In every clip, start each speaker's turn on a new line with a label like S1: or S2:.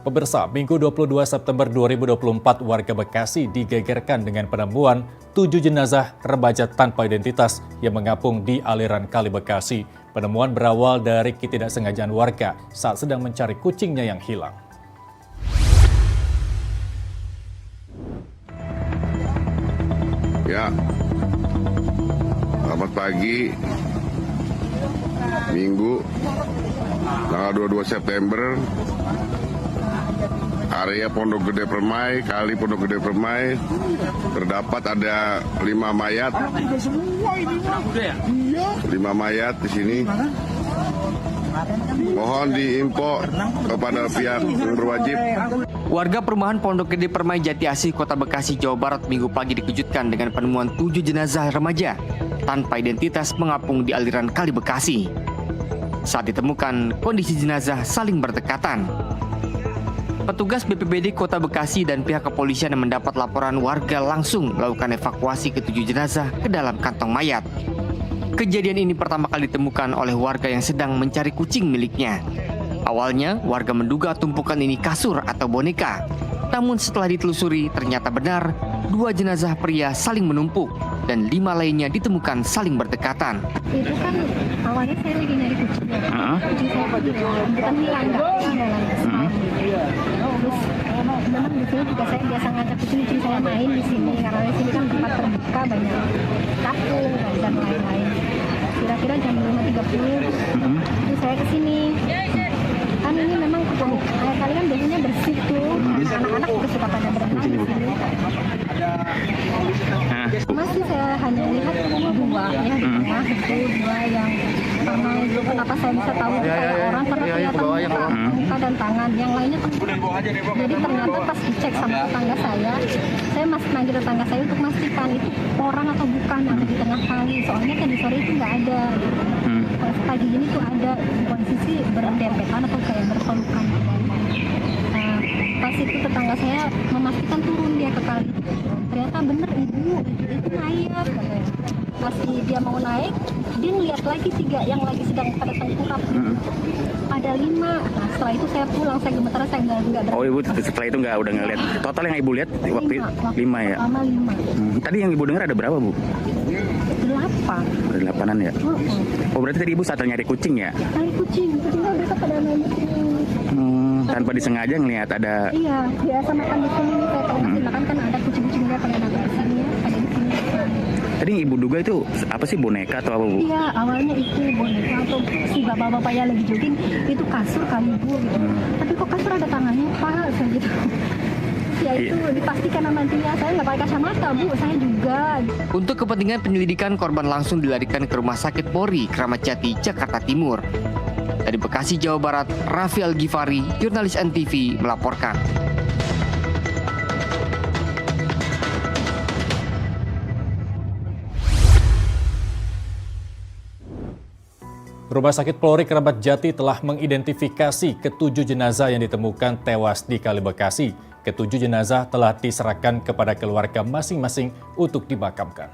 S1: Pemirsa, Minggu 22 September 2024 warga Bekasi digegerkan dengan penemuan 7 jenazah remaja tanpa identitas yang mengapung di aliran Kali Bekasi. Penemuan berawal dari ketidaksengajaan warga saat sedang mencari kucingnya yang hilang.
S2: Ya, selamat pagi, Minggu, tanggal 22 September, area Pondok Gede Permai, Kali Pondok Gede Permai, terdapat ada 5 mayat. 5 mayat di sini. Mohon diinfo kepada pihak yang berwajib.
S3: Warga perumahan Pondok Gede Permai Jati Asih, Kota Bekasi, Jawa Barat Minggu pagi dikejutkan dengan penemuan 7 jenazah remaja tanpa identitas mengapung di aliran Kali Bekasi. Saat ditemukan, kondisi jenazah saling berdekatan. Petugas BPBD Kota Bekasi dan pihak kepolisian yang mendapat laporan warga langsung melakukan evakuasi ke-7 jenazah ke dalam kantong mayat. Kejadian ini pertama kali ditemukan oleh warga yang sedang mencari kucing miliknya. Awalnya, warga menduga tumpukan ini kasur atau boneka. Namun setelah ditelusuri, ternyata benar 2 jenazah pria saling menumpuk dan 5 lainnya ditemukan saling berdekatan.
S4: Itu kan awalnya saya lagi nyari kucing. Kucing saya bukan hilang, Terus memang di sini juga saya biasa ngajak kucing saya main di sini karena di sini kan tempat terbuka, banyak cakung dan lain-lain. Kira-kira jam 5.30 itu saya kesini. Kan ini memang air kali kan biasanya bersih tuh, anak-anak juga suka pada berenang di sini. Masih saya hanya lihat 2 ya di tengah itu 2 yang pertama itu kenapa saya bisa tahu kayak orang karena kelihatan muka dan tangan, yang lainnya jadi ternyata pas dicek sama tetangga saya masih manggil tetangga saya untuk memastikan itu orang atau bukan yang di tengah kali, soalnya tadi sore itu nggak ada. Kalau pagi ini tuh ada posisi berdempetan atau kayak berpelukan. Nah, pas itu tetangga saya memastikan turun dia ke kali. Ternyata bener ibu, itu mayat. Pas dia mau naik, dia ngeliat lagi 3 yang lagi sedang pada tengkurap. Ada 5. Nah, setelah itu saya pulang, saya gemetar, saya nggak berani.
S5: Oh, ibu setelah itu udah ngeliat. Total yang ibu lihat waktu 5 ya?
S4: Pertama 5.
S5: Tadi yang ibu dengar ada berapa, Bu?
S4: 8.
S5: Ada 8-an ya? Oh, berarti tadi ibu saat nyari kucing ya?
S4: Nyari kucing mereka pada main di sini.
S5: Tanpa disengaja ngelihat ada.
S4: Iya, biasa makan di sini. Saya tahu masih makan kan ada kucing-kucingnya pada makan di sini, ada di sini.
S5: Tadi yang ibu duga itu apa sih, boneka atau apa, Bu?
S4: Iya, awalnya itu boneka atau si bapak-bapak yang lagi jogging itu kasur kali Bu gitu. Tapi kok kasur ada tangannya Pak, saya gitu. Ya itu dipastikan sama dia, saya nggak pakai kacamata Bu, saya juga.
S3: Untuk kepentingan penyelidikan, korban langsung dilarikan ke Rumah Sakit Polri Kramat Jati, Jakarta Timur. Dari Bekasi, Jawa Barat, Raffi Al-Ghifari, jurnalis NTV melaporkan.
S1: Rumah Sakit Polri Kramat Jati telah mengidentifikasi ke-7 jenazah yang ditemukan tewas di Kali Bekasi. Ke-7 jenazah telah diserahkan kepada keluarga masing-masing untuk dimakamkan.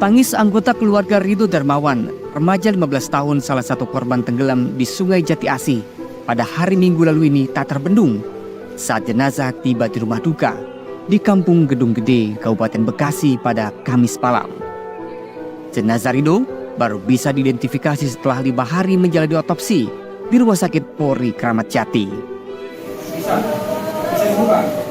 S6: Tangis anggota keluarga Ridho Darmawan, remaja 15 tahun salah satu korban tenggelam di Sungai Jati Asih pada hari Minggu lalu ini tak terbendung saat jenazah tiba di rumah duka di Kampung Gedung Gede, Kabupaten Bekasi pada Kamis malam. Jenazah Ridho baru bisa diidentifikasi setelah 5 hari menjalani otopsi di Rumah Sakit Polri Kramat Jati. Bisa dibuka.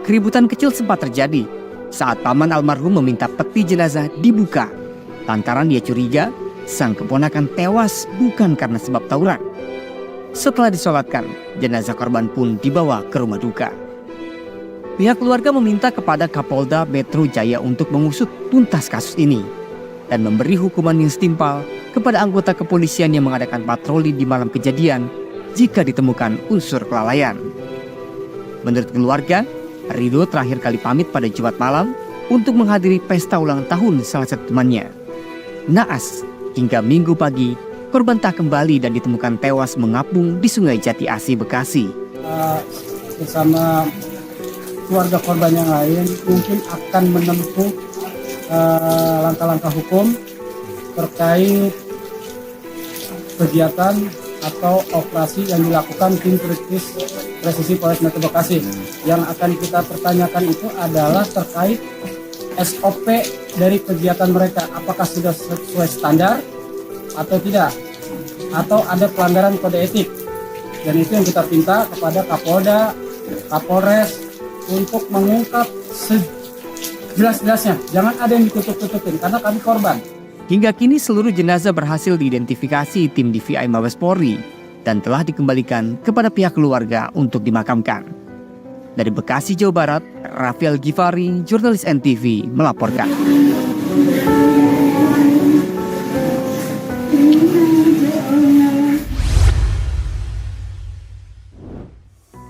S6: Keributan kecil sempat terjadi saat paman almarhum meminta peti jenazah dibuka lantaran dia curiga sang keponakan tewas bukan karena sebab tawuran. Setelah disolatkan, jenazah korban pun dibawa ke rumah duka. Pihak keluarga meminta kepada Kapolda Metro Jaya untuk mengusut tuntas kasus ini dan memberi hukuman yang setimpal kepada anggota kepolisian yang mengadakan patroli di malam kejadian jika ditemukan unsur kelalaian. Menurut keluarga, Ridho terakhir kali pamit pada Jumat malam untuk menghadiri pesta ulang tahun salah satu temannya. Naas, hingga Minggu pagi, korban tak kembali dan ditemukan tewas mengapung di Sungai Jati Asih, Bekasi.
S7: bersama keluarga korban yang lain mungkin akan menempuh langkah-langkah hukum terkait kegiatan atau operasi yang dilakukan tim Perintis Presisi Polres Metro Bekasi. Yang akan kita pertanyakan itu adalah terkait SOP dari kegiatan mereka, apakah sudah sesuai standar atau tidak, atau ada pelanggaran kode etik. Dan itu yang kita minta kepada Kapolda, Kapolres untuk mengungkap sejelas-jelasnya. Jangan ada yang ditutup-tutupin karena kami korban.
S6: Hingga kini seluruh jenazah berhasil diidentifikasi tim DVI Mabes Polri dan telah dikembalikan kepada pihak keluarga untuk dimakamkan. Dari Bekasi, Jawa Barat, Rafael Givari, jurnalis NTV melaporkan.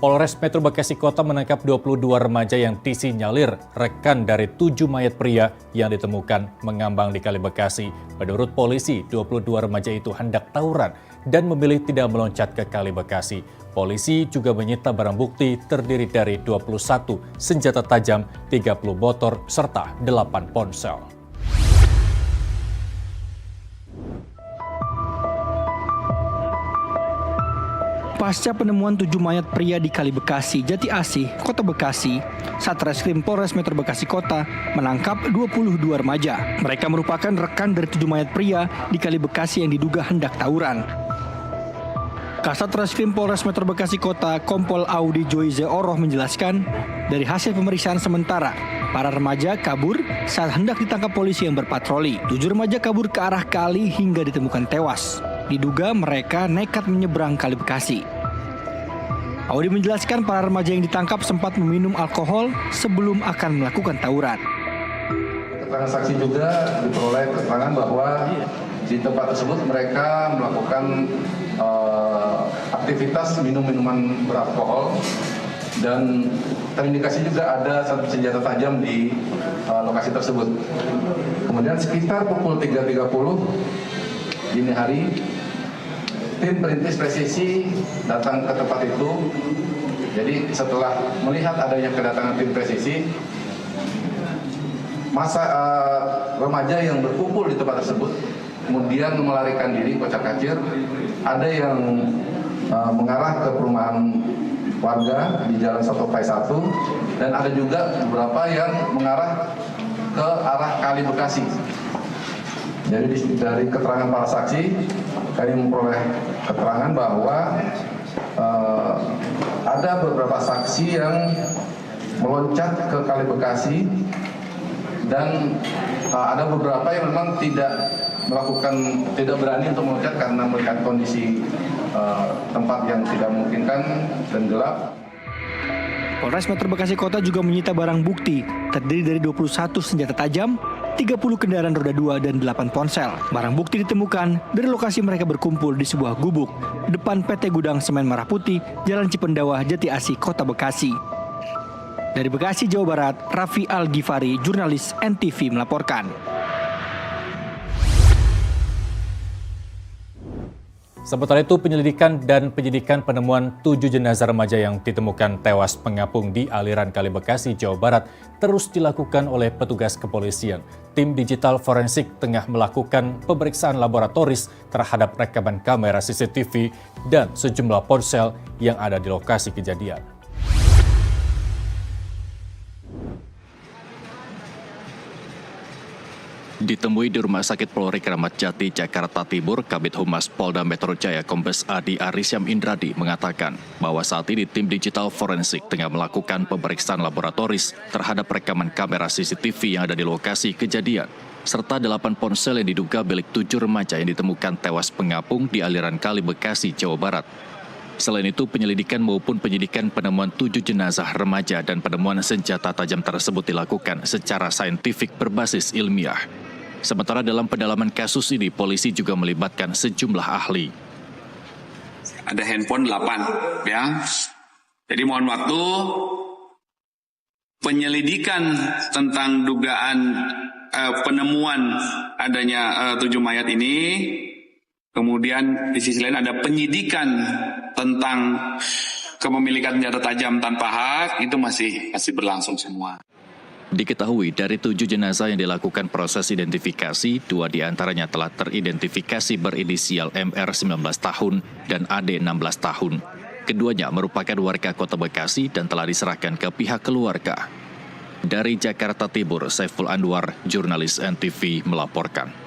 S1: Polres Metro Bekasi Kota menangkap 22 remaja yang disinyalir rekan dari 7 mayat pria yang ditemukan mengambang di Kali Bekasi. Menurut polisi, 22 remaja itu hendak tawuran dan memilih tidak meloncat ke Kali Bekasi. Polisi juga menyita barang bukti terdiri dari 21 senjata tajam, 30 motor, serta 8 ponsel.
S8: Pasca penemuan 7 mayat pria di Kali Bekasi, Jati Asih, Kota Bekasi, Satreskrim Polres Metro Bekasi Kota menangkap 22 remaja. Mereka merupakan rekan dari 7 mayat pria di Kali Bekasi yang diduga hendak tawuran. Kasat Reskrim Polres Metro Bekasi Kota, Kompol Audi Joize Oroh menjelaskan, dari hasil pemeriksaan sementara, para remaja kabur saat hendak ditangkap polisi yang berpatroli. 7 remaja kabur ke arah kali hingga ditemukan tewas. Diduga mereka nekat menyeberang Kali Bekasi. Audi menjelaskan para remaja yang ditangkap sempat meminum alkohol sebelum akan melakukan tawuran.
S9: Keterangan saksi juga diperoleh keterangan bahwa di tempat tersebut mereka melakukan aktivitas minum minuman beralkohol dan terindikasi juga ada satu senjata tajam di lokasi tersebut. Kemudian sekitar pukul 3.30 dini hari, tim Perintis Presisi datang ke tempat itu. Jadi setelah melihat adanya kedatangan tim Presisi, masa remaja yang berkumpul di tempat tersebut kemudian melarikan diri kocar-kacir. Ada yang mengarah ke perumahan warga di Jalan Soto Pai 1 dan ada juga beberapa yang mengarah ke arah Kali Bekasi. Jadi dari keterangan para saksi, kami memperoleh keterangan bahwa ada beberapa saksi yang meloncat ke Kali Bekasi dan ada beberapa yang memang tidak berani untuk meloncat karena melihat kondisi tempat yang tidak memungkinkan dan gelap.
S8: Polres Metro Bekasi Kota juga menyita barang bukti terdiri dari 21 senjata tajam, 30 kendaraan roda 2 dan 8 ponsel. Barang bukti ditemukan dari lokasi mereka berkumpul di sebuah gubuk depan PT Gudang Semen Merah Putih, Jalan Cipendawah, Jati Asih, Kota Bekasi. Dari Bekasi, Jawa Barat, Raffi Al-Ghifari, jurnalis NTV melaporkan.
S1: Sementara itu, penyelidikan dan penyidikan penemuan 7 jenazah remaja yang ditemukan tewas mengapung di aliran Kali Bekasi, Jawa Barat terus dilakukan oleh petugas kepolisian. Tim digital forensik tengah melakukan pemeriksaan laboratoris terhadap rekaman kamera CCTV dan sejumlah ponsel yang ada di lokasi kejadian. Ditemui di Rumah Sakit Polri Kramat Jati, Jakarta Timur, Kabid Humas Polda Metro Jaya Kombes Adi Arisyam Indradi mengatakan bahwa saat ini tim digital forensik tengah melakukan pemeriksaan laboratoris terhadap rekaman kamera CCTV yang ada di lokasi kejadian, serta 8 ponsel yang diduga milik 7 remaja yang ditemukan tewas mengapung di aliran Kali Bekasi, Jawa Barat. Selain itu, penyelidikan maupun penyidikan penemuan 7 jenazah remaja dan penemuan senjata tajam tersebut dilakukan secara saintifik berbasis ilmiah. Sementara dalam pendalaman kasus ini, polisi juga melibatkan sejumlah ahli.
S10: Ada handphone 8, ya. Jadi mohon waktu penyelidikan tentang dugaan penemuan adanya 7 mayat ini. Kemudian di sisi lain ada penyidikan tentang kepemilikan senjata tajam tanpa hak itu masih berlangsung semua.
S1: Diketahui dari 7 jenazah yang dilakukan proses identifikasi, 2 diantaranya telah teridentifikasi berinisial MR 19 tahun dan AD 16 tahun. Keduanya merupakan warga Kota Bekasi dan telah diserahkan ke pihak keluarga. Dari Jakarta Timur, Saiful Anwar, jurnalis NTV melaporkan.